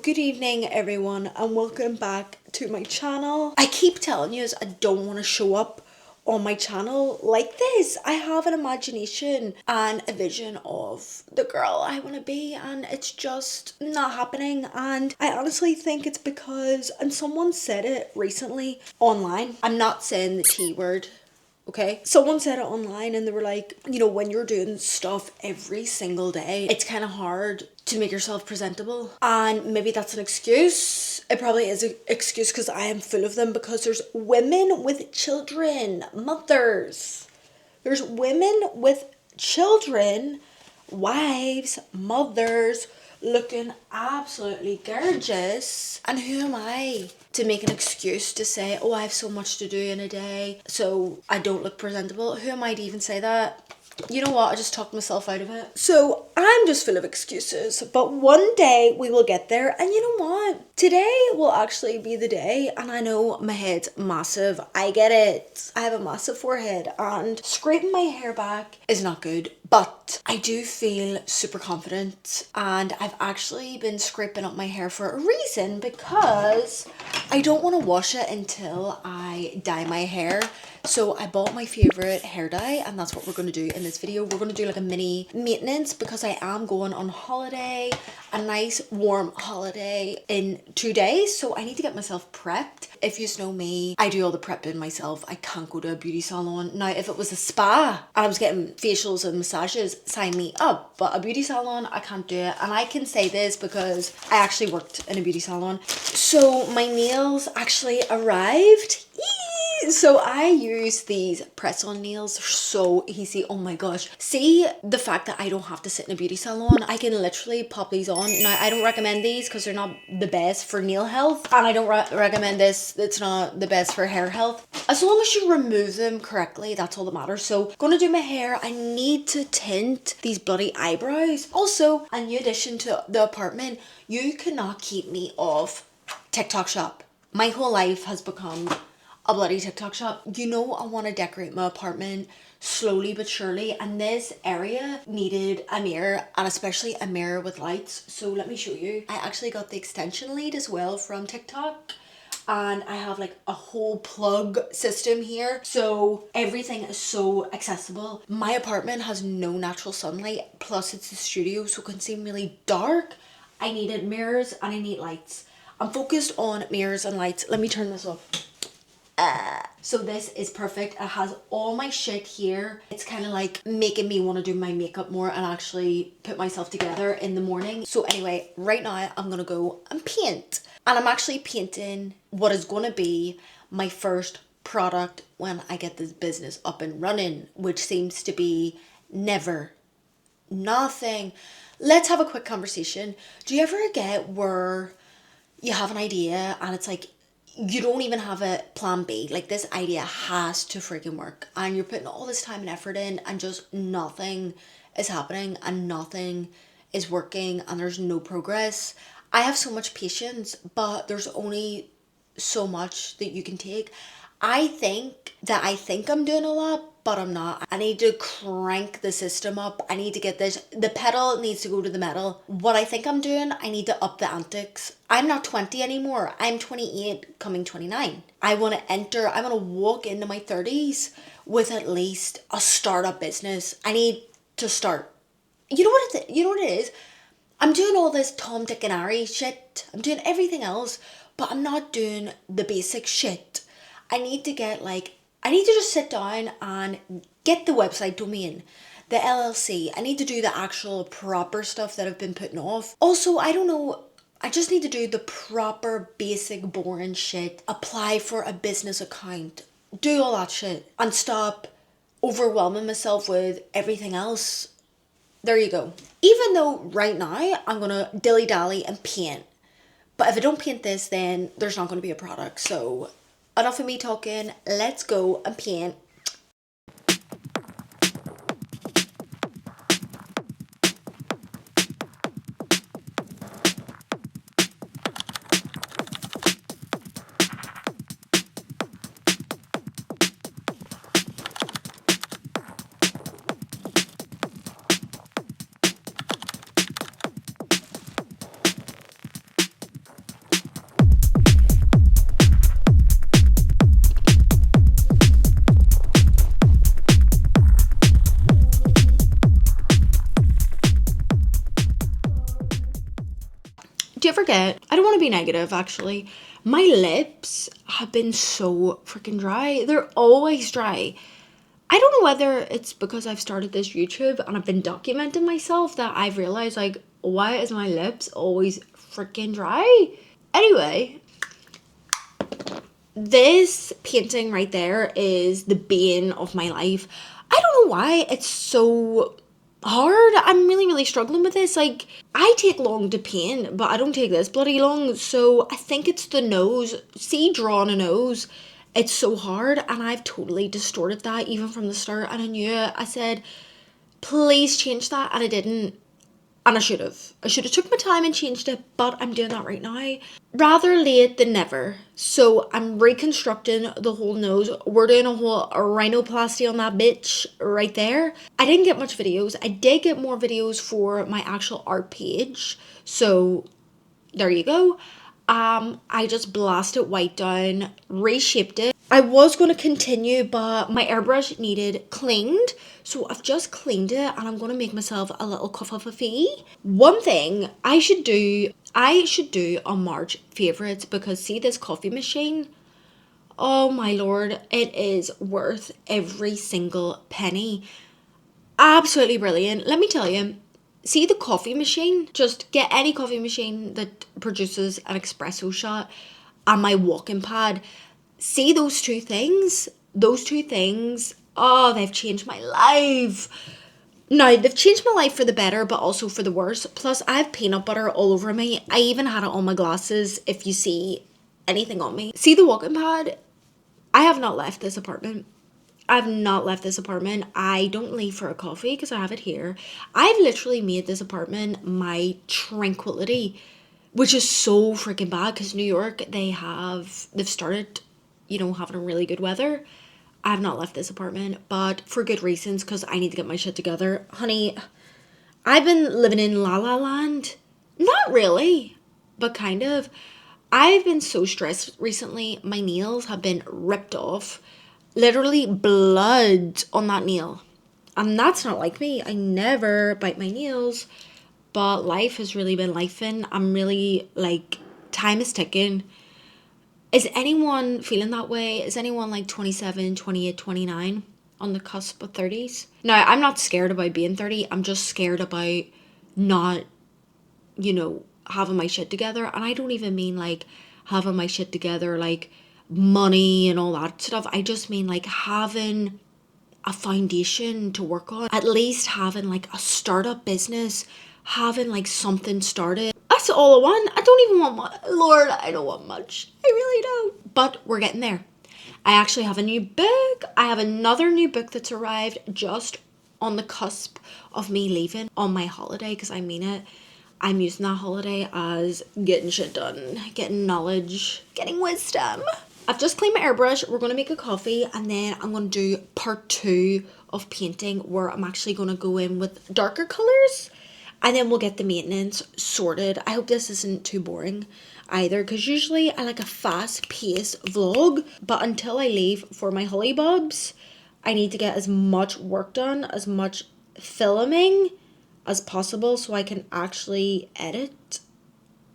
Good evening everyone and welcome back to my channel. I keep telling you I don't want to show up on my channel like this. I have an imagination and a vision of the girl I want to be and it's just not happening, and I honestly think it's because, and someone said it recently online, I'm not saying the T word, okay? Someone said it online and they were like, you know, when you're doing stuff every single day, it's kind of hard to make yourself presentable. And maybe that's an excuse. It probably is an excuse because I am full of them, because there's women with children, mothers. There's women with children, wives, mothers, looking absolutely gorgeous. And who am I to make an excuse to say, oh, I have so much to do in a day, so I don't look presentable? Who am I to even say that? You know what, I just talked myself out of it. So I'm just full of excuses, but one day we will get there. And you know what, today will actually be the day. And I know my head's massive, I get it, I have a massive forehead and scraping my hair back is not good, but I do feel super confident. And I've actually been scraping up my hair for a reason, because I don't want to wash it until I dye my hair. So I bought my favorite hair dye, and that's what we're going to do in this video. We're going to do like a mini maintenance because I am going on holiday, a nice warm holiday in 2 days. So I need to get myself prepped. If you know me, I do all the prepping myself. I can't go to a beauty salon. Now, if it was a spa and I was getting facials and massages, sign me up. But a beauty salon, I can't do it. And I can say this because I actually worked in a beauty salon. So my nails actually arrived. So I use these press-on nails. They're so easy. Oh my gosh. See, the fact that I don't have to sit in a beauty salon, I can literally pop these on. Now, I don't recommend these because they're not the best for nail health, and I don't recommend this. It's not the best for hair health. As long as you remove them correctly, that's all that matters. So gonna do my hair. I need to tint these bloody eyebrows. Also, a new addition to the apartment, you cannot keep me off TikTok shop. My whole life has become a bloody TikTok shop. You know, I want to decorate my apartment slowly but surely, and this area needed a mirror, and especially a mirror with lights. So let me show you. I actually got the extension lead as well from TikTok, and I have like a whole plug system here, so everything is so accessible. My apartment has no natural sunlight, plus it's a studio, so it can seem really dark. I needed mirrors and I need lights. I'm focused on mirrors and lights. Let me turn this off. So this is perfect. It has all my shit here. It's kind of like making me want to do my makeup more and actually put myself together in the morning. So anyway, right now I'm gonna go and paint, and I'm actually painting what is gonna be my first product when I get this business up and running, which seems to be never, nothing. Let's have a quick conversation. Do you ever get where you have an idea and it's like you don't even have a plan B? Like, this idea has to freaking work, and you're putting all this time and effort in and just nothing is happening and nothing is working and there's no progress. I have so much patience, but there's only so much that you can take. I think I'm doing a lot, but I'm not. I need to crank the system up. I need to get this, the pedal needs to go to the metal. What I think I'm doing, I need to up the antics. I'm not 20 anymore. I'm 28, coming 29. I want to walk into my 30s with at least a startup business. I need to start. You know what it is? I'm doing all this Tom, Dick and Harry shit. I'm doing everything else, but I'm not doing the basic shit. I need to just sit down and get the website domain, the LLC. I need to do the actual proper stuff that I've been putting off. Also, I don't know, I just need to do the proper basic boring shit. Apply for a business account, do all that shit, and stop overwhelming myself with everything else. There you go. Even though right now I'm gonna dilly-dally and paint, but if I don't paint this, then there's not gonna be a product. So enough of me talking, let's go and paint. you ever get, I don't want to be negative actually, my lips have been so freaking dry. They're always dry. I don't know whether it's because I've started this YouTube and I've been documenting myself that I've realized, like, why is my lips always freaking dry? Anyway, this painting right there is the bane of my life. I don't know why it's so hard. I'm really struggling with this. Like, I take long to paint, but I don't take this bloody long. So I think it's the nose. See, drawing a nose, it's so hard, and I've totally distorted that even from the start, and I knew it. I said, please change that, and I didn't. And I should have. I should have took my time and changed it, but I'm doing that right now. Rather late than never. So I'm reconstructing the whole nose. We're doing a whole rhinoplasty on that bitch right there. I didn't get much videos. I did get more videos for my actual art page. So there you go. I just blasted white down, reshaped it. I was going to continue, but my airbrush needed cleaned. So I've just cleaned it, and I'm going to make myself a little cup of a fee. One thing I should do on March favorites, because see this coffee machine? Oh my lord, it is worth every single penny. Absolutely brilliant. Let me tell you, see the coffee machine? Just get any coffee machine that produces an espresso shot, and my walking pad. See those two things? Those two things, oh, they've changed my life. Now, they've changed my life for the better, but also for the worse. Plus, I have peanut butter all over me. I even had it on my glasses, if you see anything on me. See the walking pad? I have not left this apartment. I've not left this apartment. I don't leave for a coffee because I have it here. I've literally made this apartment my tranquility, which is so freaking bad because New York, they've started, having a really good weather. I've not left this apartment, but for good reasons, because I need to get my shit together. Honey, I've been living in La La Land. Not really, but kind of. I've been so stressed recently. My nails have been ripped off. Literally blood on that nail. And that's not like me. I never bite my nails. But life has really been lifing. I'm really, time is ticking. Is anyone feeling that way? Is anyone 27, 28, 29 on the cusp of 30s? Now, I'm not scared about being 30. I'm just scared about not, having my shit together. And I don't even mean having my shit together, money and all that stuff. I just mean having a foundation to work on. At least having a startup business, having something started. That's all I want. I don't even want much. Lord, I don't want much. I really don't. But we're getting there. I actually have a new book. I have another new book that's arrived just on the cusp of me leaving on my holiday, because I mean it. I'm using that holiday as getting shit done, getting knowledge, getting wisdom. I've just cleaned my airbrush. We're going to make a coffee, and then I'm going to do part 2 of painting, where I'm actually going to go in with darker colors. And then we'll get the maintenance sorted. I hope this isn't too boring either, because usually I like a fast-paced vlog. But until I leave for my hollybobs, I need to get as much work done, as much filming as possible, so I can actually edit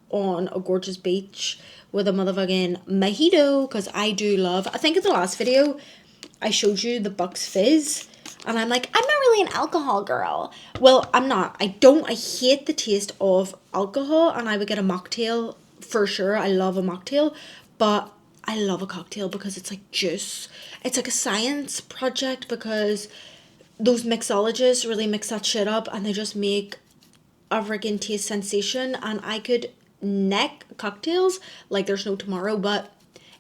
on a gorgeous beach with a motherfucking mojito, because I do love... I think in the last video, I showed you the Bucks Fizz. And I'm like, I'm not really an alcohol girl. Well, I'm not. I hate the taste of alcohol, and I would get a mocktail for sure. I love a mocktail, but I love a cocktail because it's like juice. It's like a science project, because those mixologists really mix that shit up, and they just make a friggin' taste sensation. And I could neck cocktails like there's no tomorrow, but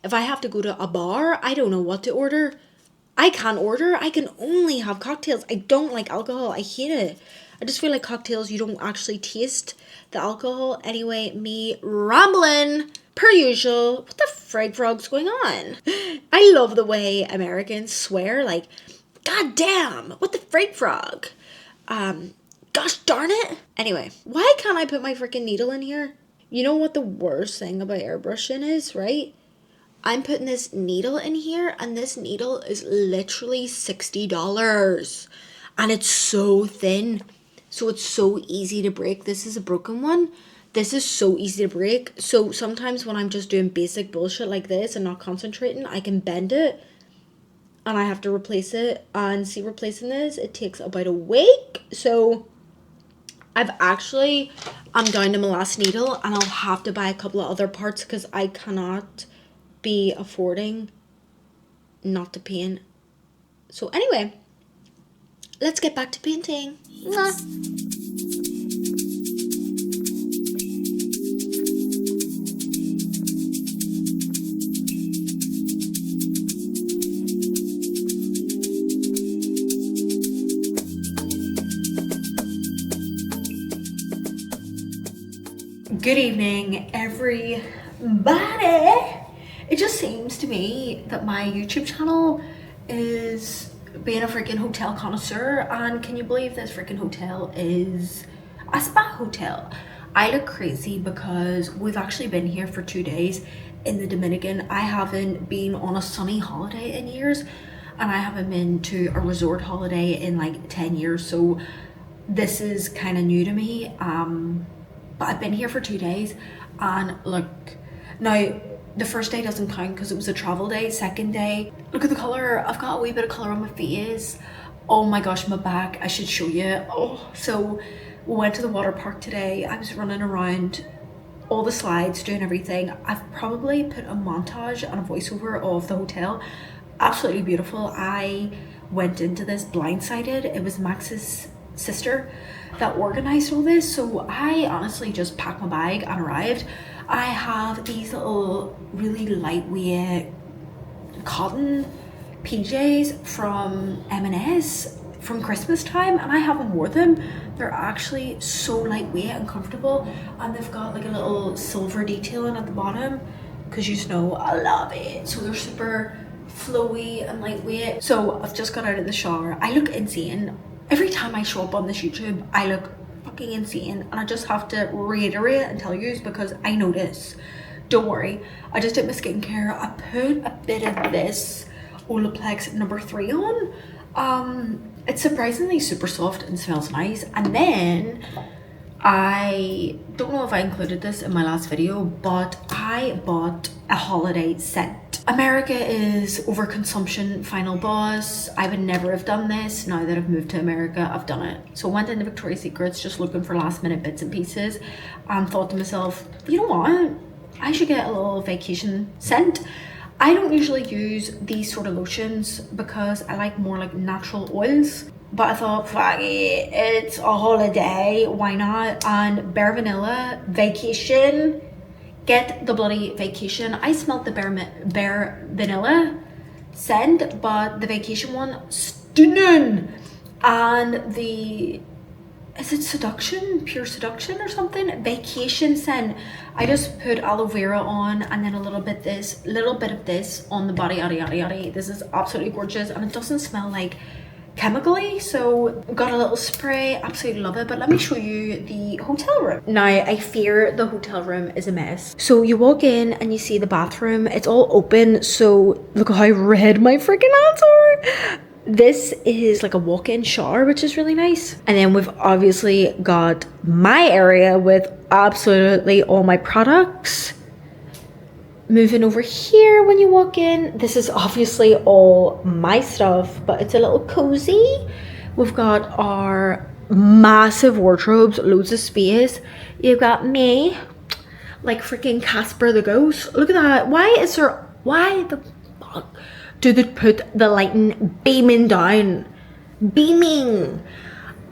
if I have to go to a bar, I don't know what to order. I can't order. I can only have cocktails. I don't like alcohol. I hate it. I just feel like cocktails, you don't actually taste the alcohol. Anyway, me rambling per usual. What the frig frog's going on? I love the way Americans swear, God damn, what the frig frog? Gosh darn it. Anyway, why can't I put my freaking needle in here? You know what the worst thing about airbrushing is, right? I'm putting this needle in here, and this needle is literally $60. And it's so thin, so it's so easy to break. This is a broken one. this is so easy to break. So sometimes when I'm just doing basic bullshit like this and not concentrating, I can bend it and I have to replace it. And see, replacing this, it takes about a week. So I'm down to my last needle, and I'll have to buy a couple of other parts because I cannot be affording not to paint. So anyway, let's get back to painting. Mwah. Good evening, everybody. It just seems to me that my YouTube channel is being a freaking hotel connoisseur, and can you believe this freaking hotel is a spa hotel? I look crazy because we've actually been here for 2 days in the Dominican. I haven't been on a sunny holiday in years, and I haven't been to a resort holiday in like 10 years, so this is kind of new to me. But I've been here for 2 days, and look, now the first day doesn't count because it was a travel day. Second day, look at the color. I've got a wee bit of color on my face. Oh my gosh, my back, I should show you. Oh, so we went to the water park today. I was running around all the slides, doing everything. I've probably put a montage and a voiceover of the hotel. Absolutely beautiful. I went into this blindsided. It was Max's sister that organized all this, so I honestly just packed my bag and arrived. I have these little really lightweight cotton PJs from M&S from Christmas time, and I haven't worn them. They're actually so lightweight and comfortable, and they've got like a little silver detailing at the bottom because you know I love it. So they're super flowy and lightweight. So I've just got out of the shower. I look insane. Every time I show up on this YouTube, I look fucking insane, and I just have to reiterate and tell you because I notice. Don't worry, I just did my skincare. I put a bit of this Olaplex number 3 on. It's surprisingly super soft and smells nice. And then I don't know if I included this in my last video, but I bought a holiday scent. America is overconsumption final boss. I would never have done this. Now that I've moved to America, I've done it. So I went into Victoria's Secrets just looking for last minute bits and pieces, and thought to myself, you know what? I should get a little vacation scent. I don't usually use these sort of lotions because I like more like natural oils. But I thought, fuck it, it's a holiday, why not? And Bare Vanilla Vacation. Get the bloody vacation. I smelled the bare vanilla scent, but the vacation one, stunning. And the, is it seduction, pure seduction or something, vacation scent. I just put aloe vera on, and then a little bit of this on the body, yada yada yada. This is absolutely gorgeous, and it doesn't smell like chemically. So got a little spray, absolutely love it. But let me show you the hotel room. Now I fear the hotel room is a mess. So you walk in and you see the bathroom, it's all open. So look how red my freaking hands are. This is like a walk-in shower, which is really nice. And then we've obviously got my area with absolutely all my products. Moving over here when you walk in, this is obviously all my stuff, but it's a little cozy. We've got our massive wardrobes, loads of space. You've got me, like freaking Casper the Ghost. Look at that. Why the fuck do they put the lighting beaming down? Beaming.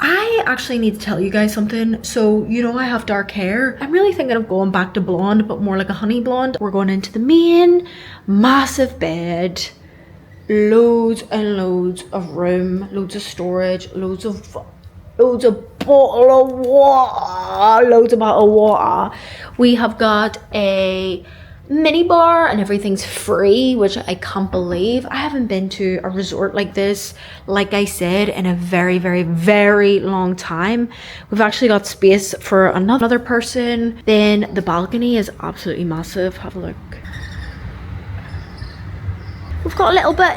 I actually need to tell you guys something. So, you know I have dark hair. I'm really thinking of going back to blonde, but more like a honey blonde. We're going into the main massive bed. Loads and loads of room, loads of storage, loads of bottle of water. We have got a mini bar and everything's free, which I can't believe. I haven't been to a resort like this, like I said, in a very, very, very long time. We've actually got space for another person. Then the balcony is absolutely massive. Have a look. We've got a little bit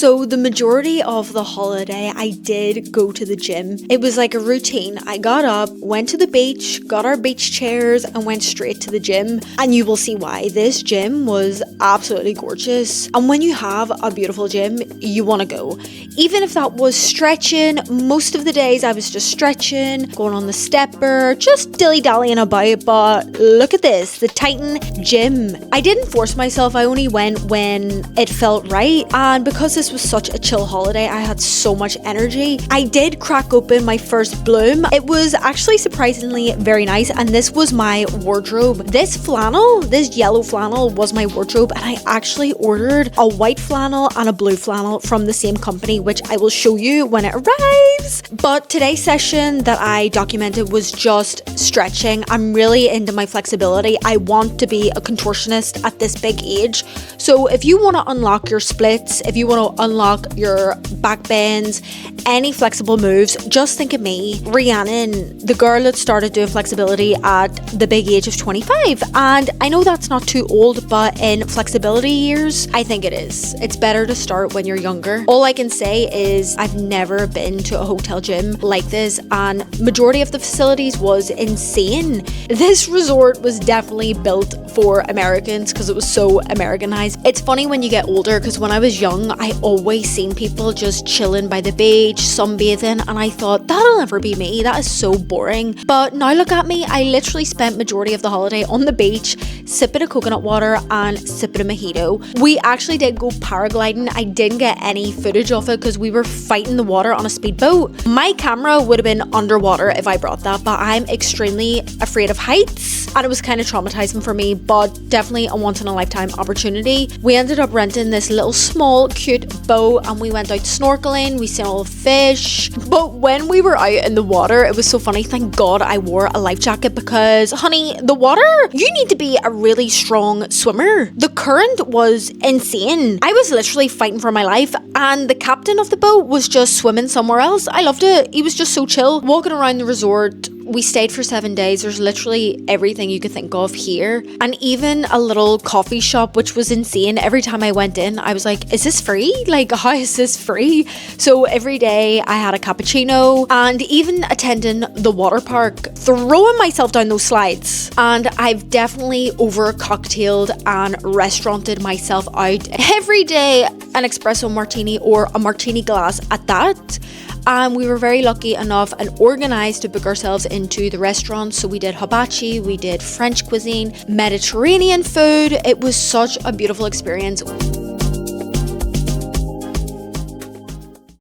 So the majority of the holiday, I did go to the gym. It was like a routine. I got up, went to the beach, got our beach chairs, and went straight to the gym. And you will see why. This gym was absolutely gorgeous. And when you have a beautiful gym, you want to go. Even if that was stretching, most of the days I was just stretching, going on the stepper, just dilly-dallying about. But look at this, the Titan gym. I didn't force myself, I only went when it felt right. And because this was such a chill holiday, I had so much energy. I did crack open my first Bloom. It was actually surprisingly very nice, and this was my wardrobe. This flannel, this yellow flannel was my wardrobe, and I actually ordered a white flannel and a blue flannel from the same company, which I will show you when it arrives. But today's session that I documented was just stretching. I'm really into my flexibility. I want to be a contortionist at this big age. So if you want to unlock your splits, if you want to unlock your back bends, any flexible moves, just think of me, Rhiannon, the girl that started doing flexibility at the big age of 25. And I know that's not too old, but in flexibility years, I think it is. It's better to start when you're younger. All I can say is I've never been to a hotel gym like this, and majority of the facilities was insane. This resort was definitely built for Americans because it was so Americanized. It's funny when you get older, because when I was young, I always seen people just chilling by the beach, sunbathing, and I thought, that'll never be me. That is so boring. But now look at me. I literally spent majority of the holiday on the beach, sipping a coconut water and sipping a mojito. We actually did go paragliding. I didn't get any footage of it because we were fighting the water on a speedboat. My camera would have been underwater if I brought that, but I'm extremely afraid of heights, and it was kind of traumatizing for me, but definitely a once-in-a-lifetime opportunity. We ended up renting this little small cute boat, and we went out snorkeling. We seen all the fish, but when we were out in the water, it was so funny. Thank God I wore a life jacket, because honey, the water, you need to be a really strong swimmer. The current was insane. I was literally fighting for my life, and the captain of the boat was just swimming somewhere else. I loved it. He was just so chill. Walking around the resort, we stayed for 7 days. There's literally everything you could think of here, and even a little coffee shop, which was insane. Every time I went in, I was like, is this free? Like, how is this free? So every day I had a cappuccino, and even attending the water park, throwing myself down those slides. And I've definitely over cocktailed and restauranted myself out every day, an espresso martini or a martini glass at that. And we were very lucky enough and organized to book ourselves into the restaurants. So we did hibachi, we did French cuisine, Mediterranean food. It was such a beautiful experience.